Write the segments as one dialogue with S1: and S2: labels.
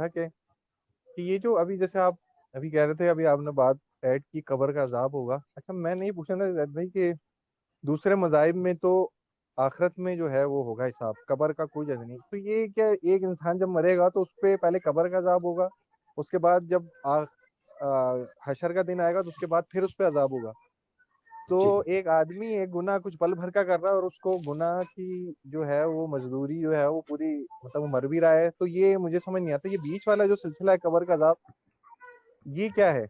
S1: था कि ये जो अभी जैसे आप अभी कह रहे थे, अभी आपने बात ऐड की कब्र का अजाब होगा। अच्छा, मैं नहीं पूछना था जैद भाई कि दूसरे मज़ाहिब में तो आखिरत में जो है वो होगा हिसाब, कब्र का कोई जगह नहीं, तो ये क्या एक इंसान जब मरेगा तो उस पे पहले कब्र का अजाब होगा, उसके बाद जब हशर का दिन आएगा तो उसके बाद फिर उस पे अजाब होगा। तो
S2: जी।
S1: एक आदमी एक गुनाह कुछ पल भर का कर रहा है और उसको गुनाह की जो है वो मजदूरी जो है वो पूरी, मतलब वो मर भी रहा है, तो ये मुझे समझ नहीं आता ये बीच वाला जो सिलसिला है कब्र का अजाब, ये क्या है?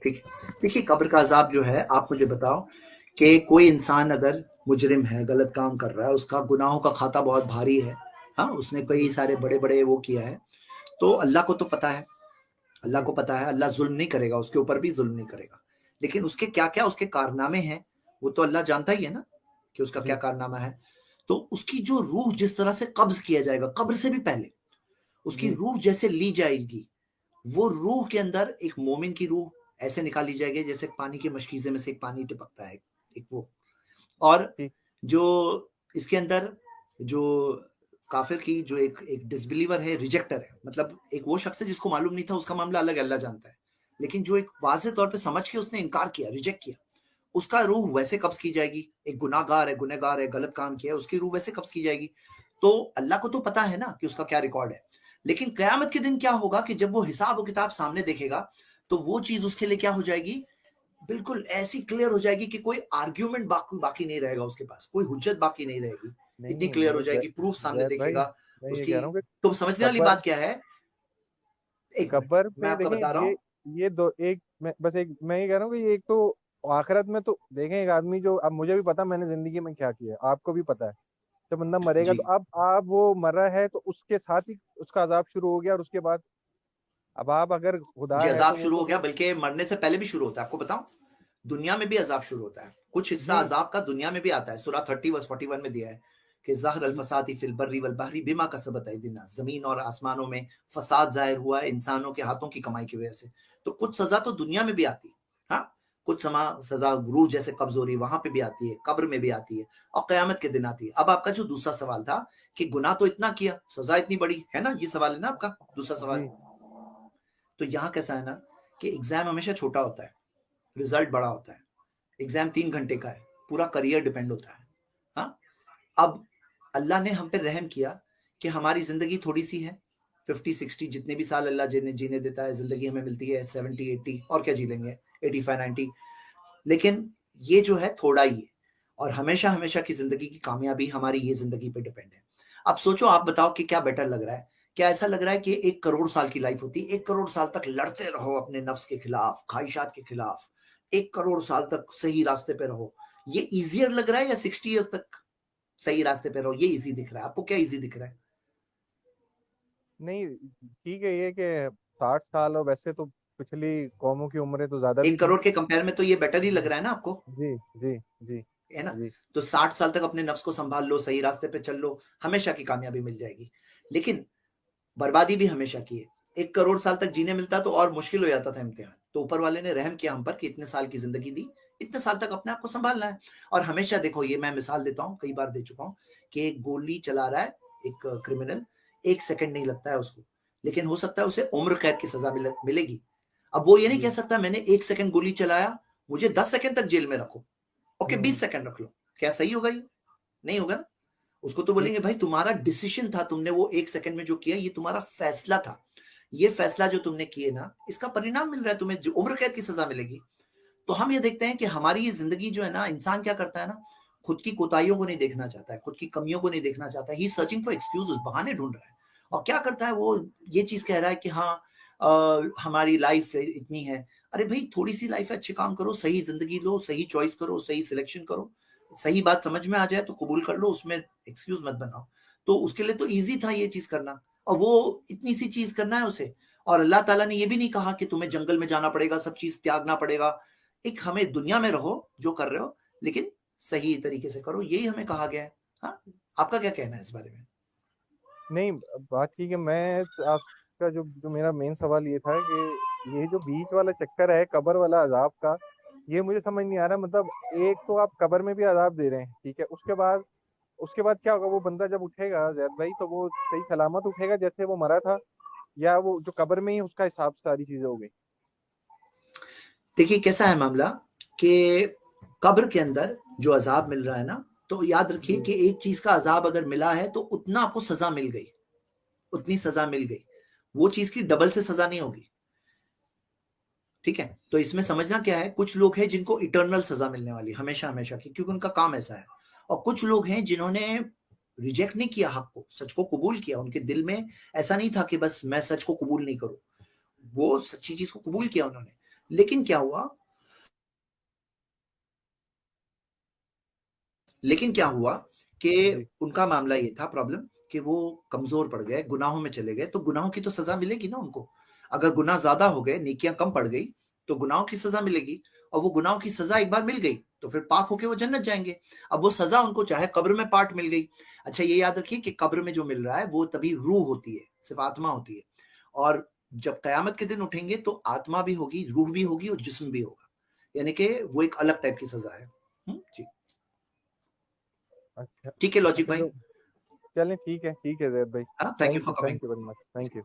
S2: ठीक है, देखिए कब्र का अजाब जो है, आप मुझे बताओ कि कोई इंसान अगर मुजरिम है, गलत काम कर रहा है, उसका गुनाहों का खाता बहुत भारी है, हाँ, उसने कई
S1: जी
S2: सारे बड़े बड़े वो किया है, तो अल्लाह को तो पता है, अल्लाह
S1: जी
S2: को पता है, अल्लाह जुल्म नहीं करेगा, उसके ऊपर भी जुल्म नहीं करेगा। लेकिन उसके क्या क्या उसके कारनामे हैं, वो तो अल्लाह जानता ही है ना, कि उसका क्या
S1: जी
S2: कारनामा है। तो उसकी जो रूह जिस तरह से कब्ज किया जाएगा, कब्र से भी पहले उसकी
S1: जी
S2: रूह जैसे ली जाएगी, वो रूह के अंदर एक मोमिन की रूह ऐसे निकाली जाएगी जैसे पानी के मशकीजे में से एक पानी टपकता है, एक वो। और
S1: जी
S2: जो इसके अंदर जो काफिर की जो एक एक डिसबिलीवर है, रिजेक्टर है, मतलब एक वो शख्स है जिसको मालूम नहीं था, उसका मामला अलग है, अल्लाह जानता है। लेकिन जो एक वाज़ेह तौर पे समझ के उसने इनकार किया, रिजेक्ट किया, उसका रूह वैसे कब्ज की जाएगी। एक गुनहगार है, गलत काम किया है, उसकी रूह वैसे कब्ज की जाएगी। तो अल्लाह को तो पता है ना कि उसका क्या रिकॉर्ड है। लेकिन कयामत के दिन क्या होगा कि जब वो हिसाब और किताब सामने देखेगा, तो वो चीज उसके लिए क्या हो जाएगी, बिल्कुल ऐसी क्लियर हो जाएगी कि कोई आर्ग्यूमेंट बाकी बाकी नहीं रहेगा, उसके पास कोई हुज्जत बाकी नहीं रहेगी। इतनी
S1: नहीं,
S2: क्लियर हो
S1: मैं
S2: जाएगी, प्रूफ सामने
S1: जैद भाई,
S2: देखेगा
S1: मैं ये
S2: उसकी।
S1: कह रहा हूँ कि
S2: तो समझने वाली
S1: कब्र
S2: बात क्या है, एक मिनट,
S1: कब्र
S2: मैं
S1: पे
S2: आपका
S1: देखें,
S2: बता रहा हूँ।
S1: ये दो एक मैं बस एक मैं ये कह रहा हूँ कि ये एक तो आखिरत में तो देखें, एक आदमी जो, अब मुझे भी पता मैंने जिंदगी में क्या किया है, आपको भी पता है, जब बंदा मरेगा
S2: जी,
S1: तो अब आप वो मर रहा है तो उसके साथ ही उसका अजाब शुरू हो गया, और उसके बाद अब आप अगर खुदा
S2: जी,
S1: है
S2: अजाब
S1: तो वो
S2: शुरू हो
S1: तो
S2: गया,
S1: फिर।
S2: बल्कि मरने से पहले भी शुरू होता है, आपको बताऊं, दुनिया में भी अजाब शुरू होता है, कुछ हिस्सा
S1: जी
S2: अजाब का दुनिया में भी आता है। सूरह 30 वर्स 41 में दिया है कि ज़हर अल
S1: जी
S2: फसादी फिल बर्री वल बहरी बिमा कसबत अयदीना, जमीन और आसमानों में फसाद जाहिर हुआ है इंसानों के हाथों की कमाई की वजह से। तो कुछ सजा तो दुनिया में भी आती है, हाँ, कुछ सजा रूह जैसे कब्ज हो रही वहां पे भी आती है, कब्र में भी आती है, और कयामत के दिन आती है। अब आपका जो दूसरा सवाल था कि गुनाह तो इतना किया, सजा इतनी बड़ी है ना, ये सवाल है ना आपका दूसरा सवाल।
S1: जी
S2: तो यहाँ कैसा है ना कि एग्जाम हमेशा छोटा होता है, रिजल्ट बड़ा होता है। एग्जाम 3 घंटे का है, पूरा करियर डिपेंड होता है, हाँ। अब अल्लाह ने हम पे रहम किया कि हमारी जिंदगी थोड़ी सी है, 50 60 जितने भी साल अल्लाह जीने जीने देता है, जिंदगी हमें मिलती है 70 80, और क्या जी लेंगे, 85 90। लेकिन ये जो है थोड़ा ही है, और हमेशा हमेशा की जिंदगी की कामयाबी हमारी ये जिंदगी पे डिपेंड है। अब सोचो, आप बताओ कि क्या बेटर लग रहा है, क्या ऐसा लग रहा है कि 1 करोड़ साल की लाइफ होती है, 1 करोड़ साल तक लड़ते रहो अपने नफ्स के खिलाफ, ख्वाहिशात के खिलाफ, 1 करोड़ साल तक सही रास्ते पे रहो, ये इजियर लग रहा है, या 60 ईयर्स तक सही रास्ते पे रहो ये इजी दिख रहा है आपको, क्या इजी दिख रहा है?
S1: नहीं, ठीक है ये कि 60 साल, और वैसे तो पिछली कौमों की उम्रें तो ज्यादा भी
S2: एक
S1: थी।
S2: करोड़ के कंपेयर में तो ये बेटर ही लग
S1: जी
S2: रहा है ना आपको,
S1: जी जी जी
S2: है ना?
S1: जी
S2: तो 60 साल तक अपने नफ्स को संभाल लो, सही रास्ते पे चल लो, हमेशा की कामयाबी मिल जाएगी। लेकिन बर्बादी भी हमेशा की है। 1 करोड़ साल तक जीने मिलता तो और मुश्किल हो जाता था इम्तिहान। तो ऊपर वाले ने रहम किया हम पर कि इतने साल की जिंदगी दी, इतने साल तक अपने आप को संभालना है। और हमेशा देखो, ये मैं मिसाल देता हूँ, कई बार दे चुका हूँ, कि एक गोली चला रहा है एक क्रिमिनल, 1 सेकंड नहीं लगता है उसको, लेकिन हो सकता है उसे उम्र कैद की सजा मिलेगी। अब वो ये नहीं कह
S1: जी।
S2: सकता मैंने 1 सेकंड गोली चलाया, मुझे 10 सेकंड तक जेल में रखो, ओके
S1: हम्म।
S2: 20 सेकंड रख लो। क्या सही होगा ये? नहीं होगा ना। उसको तो
S1: जी
S2: बोलेंगे भाई तुम्हारा डिसीजन था, तुमने वो 1 सेकंड में जो किया ये तुम्हारा फैसला था, ये फैसला जो तुमने किए ना इसका परिणाम मिल रहा है तुम्हें, उम्र कैद की सजा मिलेगी। तो हम ये देखते हैं कि हमारी ये जिंदगी जो है ना, इंसान क्या करता है ना, खुद की कोताहियों को नहीं देखना चाहता है, खुद की कमियों को नहीं देखना चाहता है, ही सर्चिंग फॉर एक्सक्यूजेस, बहाने ढूंढ रहा है। और क्या करता है वो, ये चीज कह रहा है कि हाँ हमारी लाइफ इतनी है। अरे भाई थोड़ी सी लाइफ है, अच्छे काम करो, सही जिंदगी लो, सही चॉइस करो, सही सिलेक्शन करो, सही बात समझ में आ जाए तो कबूल कर लो, उसमें एक्सक्यूज मत बनाओ। तो उसके लिए तो इजी था ये चीज करना, और वो इतनी सी चीज करना है उसे। और अल्लाह ताला ने ये भी नहीं कहा कि तुम्हें जंगल में जाना पड़ेगा, सब चीज त्यागना पड़ेगा। एक हमें दुनिया में रहो जो कर रहे हो, लेकिन सही तरीके से करो, यही हमें कहा गया है। हाँ, आपका क्या कहना है इस बारे में?
S1: नहीं, बात ठीक है। मैं आपका जो जो मेरा मेन सवाल ये था कि ये जो बीच वाला चक्कर है कब्र वाला अजाब का, ये मुझे समझ नहीं आ रहा। मतलब एक तो आप कब्र में भी अजाब दे रहे हैं, ठीक है, उसके बाद क्या होगा? वो बंदा जब उठेगा जैद भाई, तो वो सही सलामत उठेगा जैसे वो मरा था? या वो जो कब्र में ही उसका हिसाब सारी चीजें हो गई?
S2: देखिए कैसा है मामला कि कब्र के अंदर जो अजाब मिल रहा है ना, तो याद रखिए
S1: जी।
S2: कि एक चीज का अजाब अगर मिला है तो उतना आपको सजा मिल गई, उतनी सजा मिल गई, वो चीज की डबल से सजा नहीं होगी। ठीक है, तो इसमें समझना क्या है, कुछ लोग हैं जिनको इटर्नल सजा मिलने वाली है, हमेशा हमेशा की, क्योंकि उनका काम ऐसा है। और कुछ लोग हैं जिन्होंने रिजेक्ट नहीं किया हक को, सच को कबूल किया, उनके दिल में ऐसा नहीं था कि बस मैं सच को कबूल नहीं करूं, वो सच्ची चीज को कबूल किया उन्होंने। लेकिन क्या हुआ, लेकिन क्या हुआ कि
S1: जी।
S2: उनका मामला ये था, प्रॉब्लम, कि वो कमजोर पड़ गए, गुनाहों में चले गए, तो गुनाहों की तो सजा मिलेगी ना उनको। अगर गुनाह ज्यादा हो गए, नेकियां कम पड़ गई, तो गुनाहों की सजा मिलेगी। और वो गुनाहों की सजा एक बार मिल गई तो फिर पाक होके वो जन्नत जाएंगे। अब वो सजा उनको चाहे कब्र में पार्ट मिल गई। अच्छा ये याद रखिए कि कब्र में जो मिल रहा है वो तभी रूह होती है, सिर्फ आत्मा होती है। और जब कयामत के दिन उठेंगे तो आत्मा भी होगी, रूह भी होगी और जिस्म भी होगा, यानी कि वो एक अलग टाइप की सजा है। जी।
S1: अच्छा।
S2: ठीक है लॉजिक
S1: अच्छा
S2: भाई।
S1: तो चलें, ठीक है, ठीक है जैद भाई।
S2: हाँ, thank you for coming.
S1: Thank you very much, thank you.